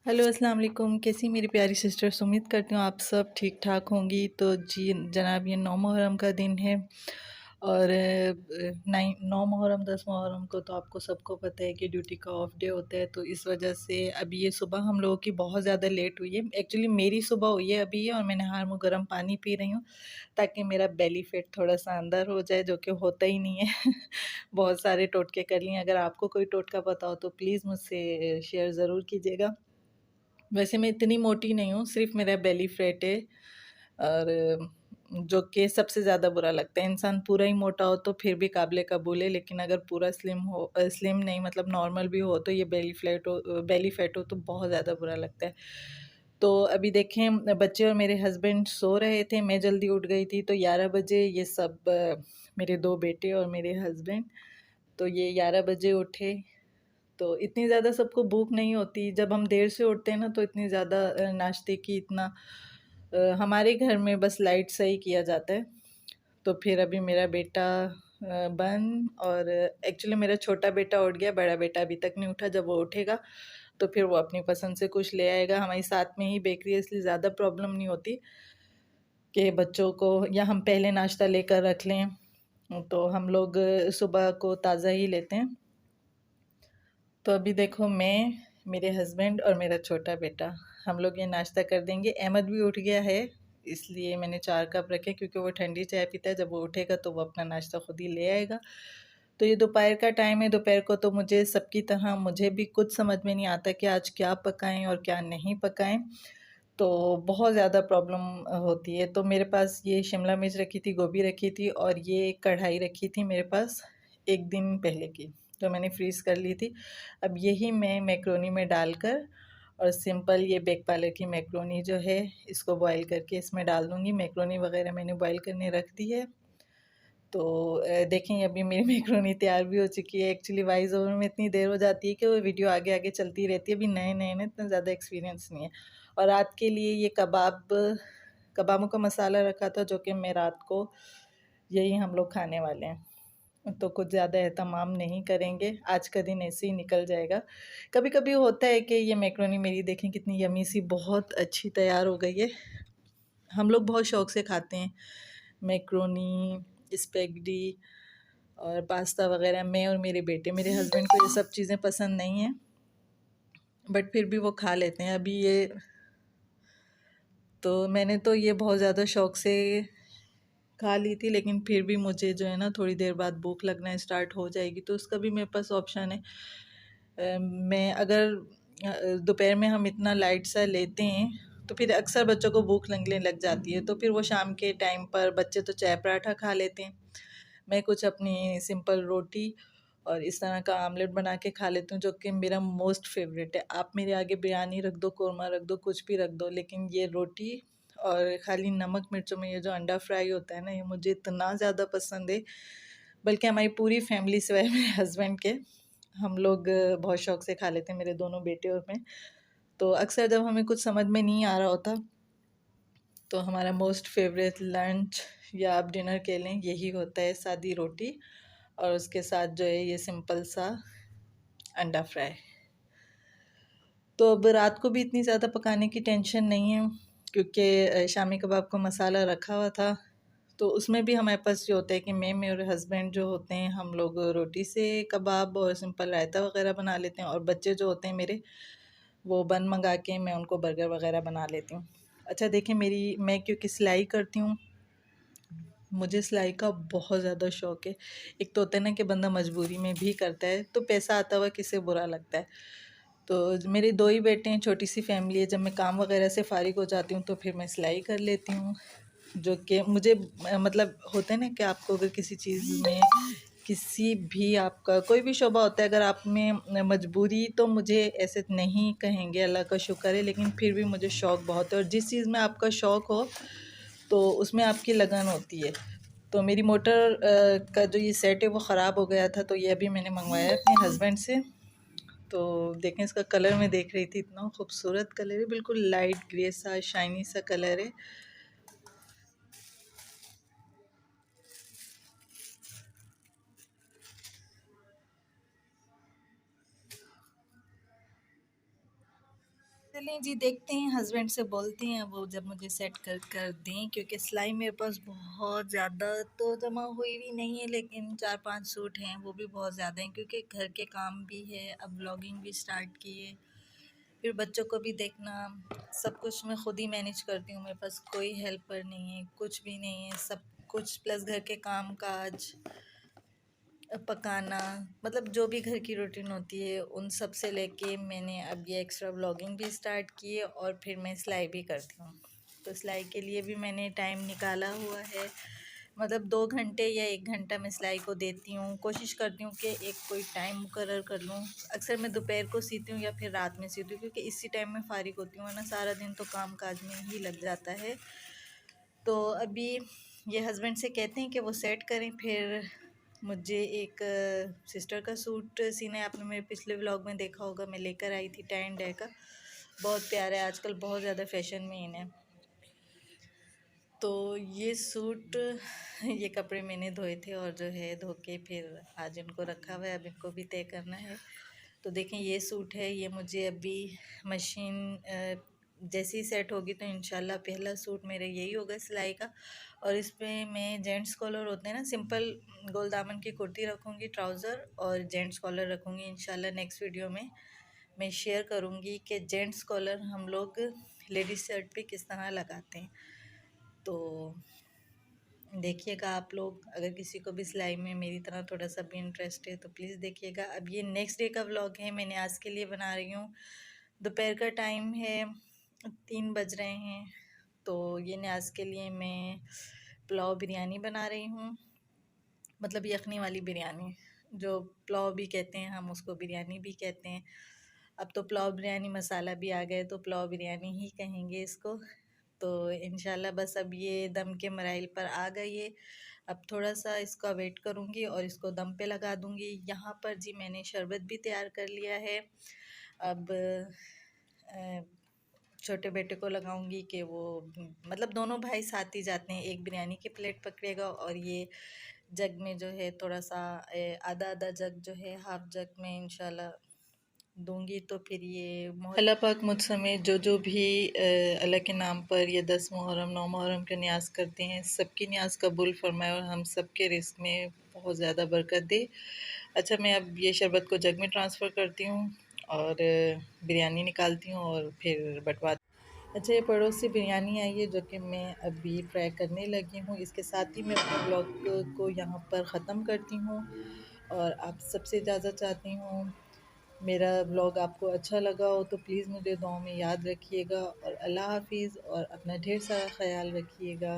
Hello अस्सलाम वालेकुम। कैसी मेरी प्यारी सिस्टर्स, उम्मीद करती हूँ आप सब ठीक ठाक होंगी। तो जी जनाब, ये 9 मुहर्रम का दिन है और 9 मुहर्रम 10 मुहर्रम को तो आपको सबको पता है कि ड्यूटी का ऑफ डे होता है। तो इस वजह से अभी ये सुबह हम लोगों की बहुत ज़्यादा लेट हुई है। एक्चुअली मेरी सुबह हुई है अभी, और मैं नहा मुँह गर्म पानी पी रही हूँ ताकि मेरा बेली फैट थोड़ा सा अंदर हो जाए, जो कि होता ही नहीं है। बहुत सारे टोटके कर लिए। अगर आपको कोई टोटका पता हो तो प्लीज़ मुझसे शेयर ज़रूर कीजिएगा। वैसे मैं इतनी मोटी नहीं हूँ, सिर्फ़ मेरा बेली फैट है। और जो कि सबसे ज़्यादा बुरा लगता है। इंसान पूरा ही मोटा हो तो फिर भी काबिल कबूल है, लेकिन अगर पूरा स्लिम हो, स्लिम नहीं मतलब नॉर्मल भी हो, तो ये बेली फैट हो तो बहुत ज़्यादा बुरा लगता है। तो अभी देखें, बच्चे और मेरे हस्बैंड सो रहे थे, मैं जल्दी उठ गई थी। तो 11 बजे ये सब मेरे 2 बेटे और मेरे हस्बैंड, तो ये 11 बजे उठे। तो इतनी ज़्यादा सबको भूख नहीं होती। जब हम देर से उठते हैं ना, तो इतनी ज़्यादा नाश्ते की इतना हमारे घर में बस लाइट से ही किया जाता है। तो फिर अभी मेरा बेटा बन और एक्चुअली मेरा छोटा बेटा उठ गया, बड़ा बेटा अभी तक नहीं उठा। जब वो उठेगा तो फिर वो अपनी पसंद से कुछ ले आएगा। हमारी साथ में ही बेकरी है, इसलिए ज़्यादा प्रॉब्लम नहीं होती कि बच्चों को या हम पहले नाश्ता लेकर रख लें। तो हम लोग सुबह को ताज़ा ही लेते हैं। तो अभी देखो, मैं, मेरे हस्बैंड और मेरा छोटा बेटा, हम लोग ये नाश्ता कर देंगे। अहमद भी उठ गया है, इसलिए मैंने 4 कप रखे क्योंकि वो ठंडी चाय पीता है। जब वो उठेगा तो वो अपना नाश्ता खुद ही ले आएगा। तो ये दोपहर का टाइम है। दोपहर को तो मुझे सबकी तरह मुझे भी कुछ समझ में नहीं आता कि आज क्या पकाएं और क्या नहीं पकाएं। तो बहुत ज़्यादा प्रॉब्लम होती है। तो मेरे पास ये शिमला मिर्च रखी थी, गोभी रखी थी और ये कढ़ाई रखी थी मेरे पास एक दिन पहले की, तो मैंने फ्रीज़ कर ली थी। अब यही मैं मैक्रोनी में डालकर और सिंपल ये बेक पार्लर की मैक्रोनी जो है, इसको बॉयल करके इसमें डाल दूँगी। मैक्रोनी वग़ैरह मैंने बॉयल करने रख दी है। तो देखें, अभी मेरी मैक्रोनी तैयार भी हो चुकी है। एक्चुअली वॉइस ओवर में इतनी देर हो जाती है कि वो वीडियो आगे-आगे चलती रहती है। अभी नए-नए ना इतना ज़्यादा एक्सपीरियंस नहीं है। और रात के लिए ये कबाबों का मसाला रखा था, जो कि मैं रात को यही हम लोग खाने वाले हैं। तो कुछ ज़्यादा एहतमाम नहीं करेंगे, आज का दिन ऐसे ही निकल जाएगा। कभी-कभी होता है कि ये मैक्रोनी मेरी देखें कितनी यम्मी सी बहुत अच्छी तैयार हो गई है। हम लोग बहुत शौक़ से खाते हैं मैक्रोनी, स्पैगेटी और पास्ता वग़ैरह, मैं और मेरे बेटे। मेरे हस्बैंड को ये सब चीज़ें पसंद नहीं हैं, बट फिर भी वो खा लेते हैं। अभी ये तो मैंने तो ये बहुत ज़्यादा शौक़ से खा ली थी, लेकिन फिर भी मुझे जो है ना, थोड़ी देर बाद भूख लगना स्टार्ट हो जाएगी, तो उसका भी मेरे पास ऑप्शन है। मैं अगर दोपहर में हम इतना लाइट सा लेते हैं तो फिर अक्सर बच्चों को भूख लगने लग जाती है। तो फिर वो शाम के टाइम पर बच्चे तो चाय पराठा खा लेते हैं, मैं कुछ अपनी सिंपल रोटी और इस तरह का आमलेट बना के खा लेती हूँ, जो कि मेरा मोस्ट फेवरेट है। आप मेरे आगे बिरयानी रख दो, कौरमा रख दो, कुछ भी रख दो, लेकिन ये रोटी और खाली नमक मिर्चों में ये जो अंडा फ्राई होता है ना, ये मुझे इतना ज़्यादा पसंद है। बल्कि हमारी पूरी फैमिली सिवाय मेरे हस्बैंड के, हम लोग बहुत शौक़ से खा लेते हैं, मेरे दोनों बेटे और मैं। तो अक्सर जब हमें कुछ समझ में नहीं आ रहा होता, तो हमारा मोस्ट फेवरेट लंच या आप डिनर कह लें, यही होता है सादी रोटी और उसके साथ जो है ये सिंपल सा अंडा फ्राई। तो अब रात को भी इतनी ज़्यादा पकाने की टेंशन नहीं है, क्योंकि शामी कबाब का मसाला रखा हुआ था। तो उसमें भी हमारे पास ये होता है कि मैं मेरे हस्बैंड जो होते हैं, हम लोग रोटी से कबाब और सिंपल रायता वग़ैरह बना लेते हैं, और बच्चे जो होते हैं मेरे, वो बन मंगा के मैं उनको बर्गर वग़ैरह बना लेती हूँ। अच्छा देखें, मैं क्योंकि सिलाई करती हूँ, मुझे सिलाई का बहुत ज़्यादा शौक़ है। एक तो होता है ना कि बंदा मजबूरी में भी करता है, तो पैसा आता हुआ किसे बुरा लगता है। तो मेरे 2 ही बेटे हैं, छोटी-सी फैमिली है। जब मैं काम वग़ैरह से फ़ारिग हो जाती हूँ तो फिर मैं सिलाई कर लेती हूँ, जो कि मुझे मतलब होता है ना कि आपको अगर किसी चीज़ में, किसी भी आपका कोई भी शोबा होता है, अगर आप में मजबूरी, तो मुझे ऐसे नहीं कहेंगे, अल्लाह का शुक्र है, लेकिन फिर भी मुझे शौक़ बहुत है। और जिस चीज़ में आपका शौक़ हो तो उसमें आपकी लगन होती है। तो मेरी मोटर का जो ये सेट है वो ख़राब हो गया था, तो ये अभी मैंने मंगवाया है अपने हस्बैंड से। तो देखें, इसका कलर मैं देख रही थी, इतना खूबसूरत कलर है, बिल्कुल लाइट ग्रे सा शाइनी सा कलर है। चलें जी, देखते हैं, हस्बैंड से बोलते हैं वो जब मुझे सेट कर कर दें, क्योंकि सिलाई मेरे पास बहुत ज़्यादा तो जमा हुई भी नहीं है, लेकिन 4-5 सूट हैं, वो भी बहुत ज़्यादा हैं क्योंकि घर के काम भी है, अब व्लॉगिंग भी स्टार्ट की है, फिर बच्चों को भी देखना, सब कुछ मैं खुद ही मैनेज करती हूँ, मेरे पास कोई हेल्पर नहीं है, कुछ भी नहीं है, सब कुछ प्लस घर के काम काज, पकाना, मतलब जो भी घर की रूटीन होती है उन सब से लेके मैंने अब ये एक्स्ट्रा व्लॉगिंग भी स्टार्ट की है और फिर मैं सिलाई भी करती हूँ। तो सिलाई के लिए भी मैंने टाइम निकाला हुआ है, मतलब 2 घंटे या 1 घंटा मैं सिलाई को देती हूँ। कोशिश करती हूँ कि एक कोई टाइम मुकर्रर कर लूँ। अक्सर मैं दोपहर को सीती हूँ या फिर रात में सीती हूँ, क्योंकि इसी टाइम में फ़ारिग होती हूँ, वरना सारा दिन तो काम काज में ही लग जाता है। तो अभी ये हस्बैंड से कहते हैं कि वो सेट करें, फिर मुझे एक सिस्टर का सूट सीना है। आपने मेरे पिछले व्लॉग में देखा होगा, मैं लेकर आई थी टाई एंड डाई का, बहुत प्यारा है, आजकल बहुत ज़्यादा फैशन में इन है। तो ये सूट ये कपड़े मैंने धोए थे और जो है धो के फिर आज इनको रखा हुआ है, अब इनको भी तय करना है। तो देखें ये सूट है, ये मुझे अभी मशीन जैसे ही सेट होगी तो इंशाल्लाह पहला सूट मेरा यही होगा सिलाई का। और इस पे मैं जेंट्स कॉलर होते हैं ना, सिंपल गोल दामन की कुर्ती रखूँगी, ट्राउज़र और जेंट्स कॉलर रखूँगी। इंशाल्लाह नेक्स्ट वीडियो में मैं शेयर करूँगी कि जेंट्स कॉलर हम लोग लेडीज़ शर्ट पे किस तरह लगाते हैं। तो देखिएगा आप लोग, अगर किसी को भी सिलाई में मेरी तरह थोड़ा सा भी इंटरेस्ट है तो प्लीज़ देखिएगा। अब ये नेक्स्ट डे का व्लॉग है, मैंने आज के लिए बना रही हूँ। दोपहर का टाइम है, 3 बज रहे हैं। तो ये आज के लिए मैं पुलाव बिरयानी बना रही हूँ, मतलब यखनी वाली बिरयानी, जो पुलाव भी कहते हैं हम उसको, बिरयानी भी कहते हैं। अब तो पुलाव बिरयानी मसाला भी आ गए तो पुलाव बिरयानी ही कहेंगे इसको। तो इंशाल्लाह बस अब ये दम के मराइल पर आ गई है। अब थोड़ा सा इसका वेट करूँगी और इसको दम पे लगा दूँगी। यहाँ पर जी मैंने शरबत भी तैयार कर लिया है। अब छोटे बेटे को लगाऊंगी कि वो, मतलब दोनों भाई साथ ही जाते हैं, एक बिरयानी की प्लेट पकड़ेगा और ये जग में जो है थोड़ा सा आधा आधा जग जो है, हाफ जग में इंशाल्लाह दूंगी। तो फिर ये अल्लाह पाक मुझ समेत जो भी अल्लाह के नाम पर ये 10 मुहर्रम 9 मुहर्रम के न्याज करते हैं, सबकी न्याज कबूल फरमाए और हम सब के रिस्क में बहुत ज़्यादा बरकत दे। अच्छा, मैं अब ये शरबत को जग में ट्रांसफ़र करती हूँ और बिरयानी निकालती हूँ और फिर बंटवा। अच्छा, ये पड़ोस से बिरयानी आई है जो कि मैं अभी फ्राई करने लगी हूँ। इसके साथ ही मैं अपने ब्लॉग को यहाँ पर ख़त्म करती हूँ और आप सबसे इजाज़त चाहती हूँ। मेरा ब्लॉग आपको अच्छा लगा हो तो प्लीज़ मुझे दुआओं में याद रखिएगा और अल्लाह हाफ़िज़ और अपना ढेर सारा ख़याल रखिएगा।